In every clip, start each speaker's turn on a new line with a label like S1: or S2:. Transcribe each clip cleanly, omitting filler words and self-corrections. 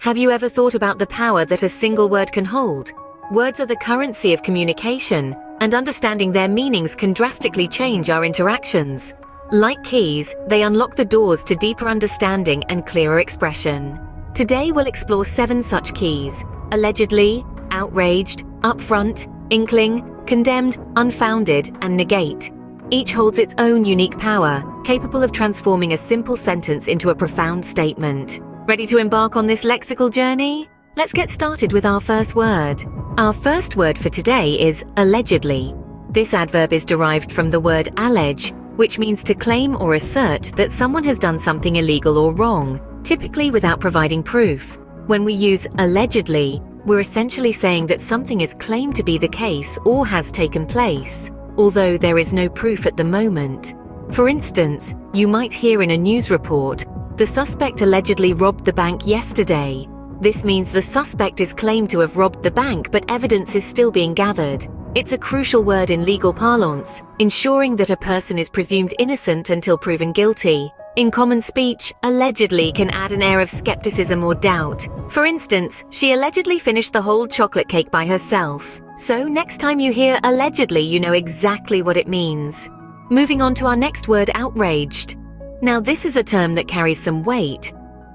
S1: Have you ever thought about the power that a single word can hold? Words are the currency of communication, and understanding their meanings can drastically change our interactions. Like keys, they unlock the doors to deeper understanding and clearer expression. Today we'll explore 7 such keys: allegedly, outraged, upfront, inkling, condemned, unfounded, and negate. Each holds its own unique power, capable of transforming a simple sentence into a profound statement. Ready to embark on this lexical journey? Let's get started with our first word. Our first word for today is allegedly. This adverb is derived from the word allege, which means to claim or assert that someone has done something illegal or wrong, typically without providing proof. When we use allegedly, we're essentially saying that something is claimed to be the case or has taken place, although there is no proof at the moment. For instance, you might hear in a news report, "The suspect allegedly robbed the bank yesterday." This means the suspect is claimed to have robbed the bank, but evidence is still being gathered. It's a crucial word in legal parlance, ensuring that a person is presumed innocent until proven guilty. In common speech, allegedly can add an air of skepticism or doubt. For instance, she allegedly finished the whole chocolate cake by herself. So next time you hear allegedly, you know exactly what it means. Moving on to our next word, outraged. Now this is a term that carries some weight.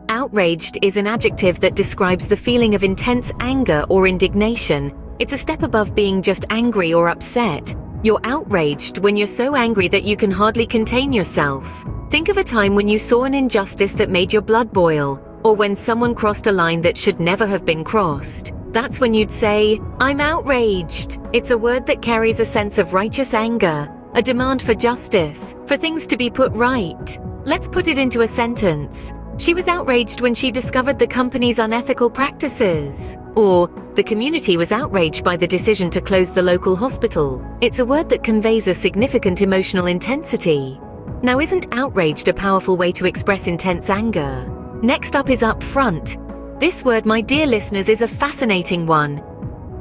S1: Outraged is an adjective that describes the feeling of intense anger or indignation. It's a step above being just angry or upset. You're outraged when you're so angry that you can hardly contain yourself. Think of a time when you saw an injustice that made your blood boil, or when someone crossed a line that should never have been crossed. That's when you'd say, "I'm outraged." It's a word that carries a sense of righteous anger, a demand for justice, for things to be put right. Let's put it into a sentence. She was outraged when she discovered the company's unethical practices. Or, the community was outraged by the decision to close the local hospital. It's a word that conveys a significant emotional intensity. Now, isn't outraged a powerful way to express intense anger? Next up is upfront. This word, my dear listeners, is a fascinating one.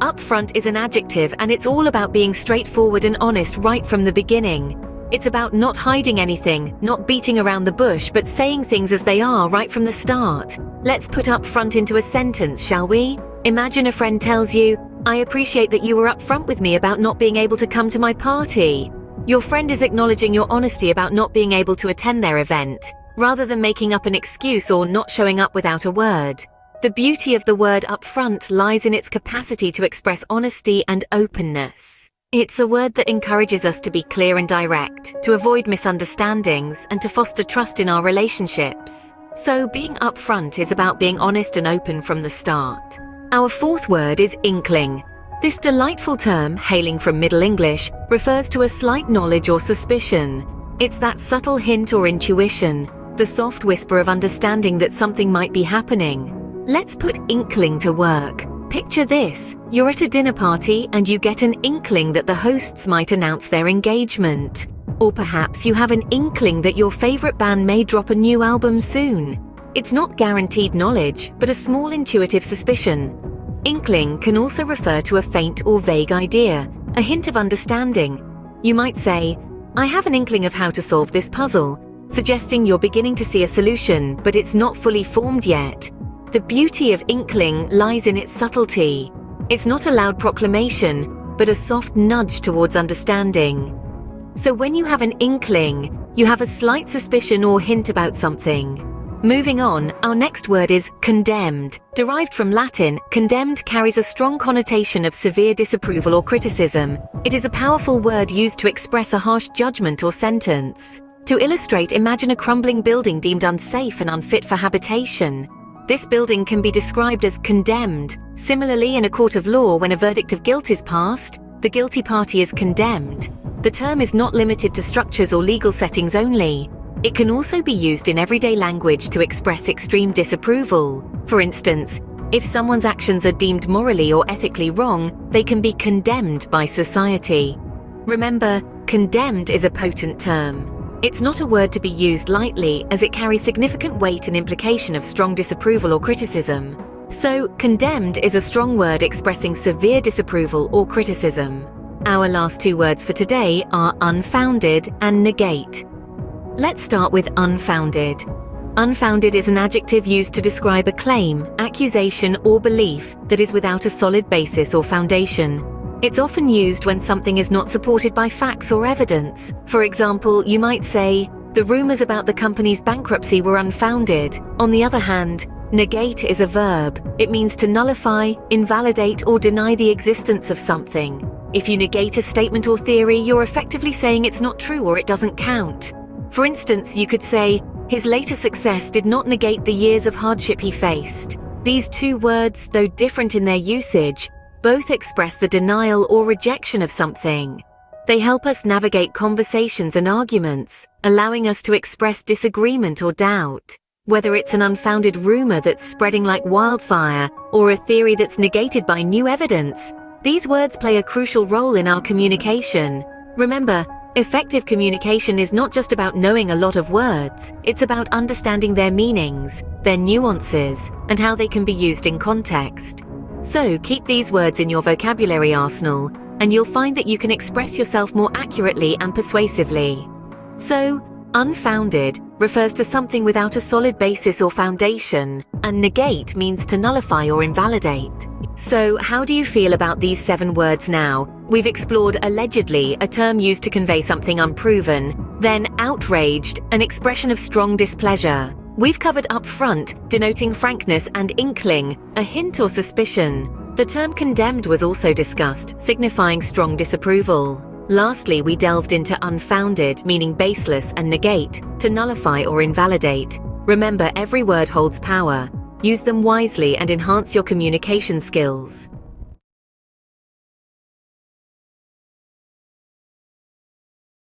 S1: Upfront is an adjective, and it's all about being straightforward and honest right from the beginning. It's about not hiding anything, not beating around the bush, but saying things as they are right from the start. Let's put upfront into a sentence, shall we? Imagine a friend tells you, "I appreciate that you were upfront with me about not being able to come to my party." Your friend is acknowledging your honesty about not being able to attend their event, rather than making up an excuse or not showing up without a word. The beauty of the word upfront lies in its capacity to express honesty and openness. It's a word that encourages us to be clear and direct, to avoid misunderstandings, and to foster trust in our relationships. So being upfront is about being honest and open from the start. Our fourth word is inkling. This delightful term, hailing from Middle English, refers to a slight knowledge or suspicion. It's that subtle hint or intuition, the soft whisper of understanding that something might be happening. Let's put inkling to work. Picture this. You're at a dinner party and you get an inkling that the hosts might announce their engagement. Or perhaps you have an inkling that your favorite band may drop a new album soon. It's not guaranteed knowledge, but a small intuitive suspicion. Inkling can also refer to a faint or vague idea, a hint of understanding. You might say, "I have an inkling of how to solve this puzzle," suggesting you're beginning to see a solution, but it's not fully formed yet. The beauty of inkling lies in its subtlety. It's not a loud proclamation, but a soft nudge towards understanding. So when you have an inkling, you have a slight suspicion or hint about something. Moving on, our next word is condemned. Derived from Latin, condemned carries a strong connotation of severe disapproval or criticism. It is a powerful word used to express a harsh judgment or sentence. To illustrate, imagine a crumbling building deemed unsafe and unfit for habitation. This building can be described as condemned. Similarly, in a court of law, when a verdict of guilt is passed, the guilty party is condemned. The term is not limited to structures or legal settings only. It can also be used in everyday language to express extreme disapproval. For instance, if someone's actions are deemed morally or ethically wrong, they can be condemned by society. Remember, condemned is a potent term. It's not a word to be used lightly, as it carries significant weight and implication of strong disapproval or criticism. So, condemned is a strong word expressing severe disapproval or criticism. Our last 2 words for today are unfounded and negate. Let's start with unfounded. Unfounded is an adjective used to describe a claim, accusation, or belief that is without a solid basis or foundation. It's often used when something is not supported by facts or evidence. For example, you might say, "The rumors about the company's bankruptcy were unfounded." On the other hand, negate is a verb. It means to nullify, invalidate, or deny the existence of something. If you negate a statement or theory, you're effectively saying it's not true or it doesn't count. For instance, you could say, "His later success did not negate the years of hardship he faced." These two words, though different in their usage, both express the denial or rejection of something. They help us navigate conversations and arguments, allowing us to express disagreement or doubt. Whether it's an unfounded rumor that's spreading like wildfire or a theory that's negated by new evidence, these words play a crucial role in our communication. Remember, effective communication is not just about knowing a lot of words, it's about understanding their meanings, their nuances, and how they can be used in context. So keep these words in your vocabulary arsenal, and you'll find that you can express yourself more accurately and persuasively. So, unfounded refers to something without a solid basis or foundation, and negate means to nullify or invalidate. So, how do you feel about these 7 words now? We've explored allegedly, a term used to convey something unproven, then outraged, an expression of strong displeasure. We've covered upfront, denoting frankness, and inkling, a hint or suspicion. The term condemned was also discussed, signifying strong disapproval. Lastly, we delved into unfounded, meaning baseless, and negate, to nullify or invalidate. Remember, every word holds power. Use them wisely and enhance your communication skills.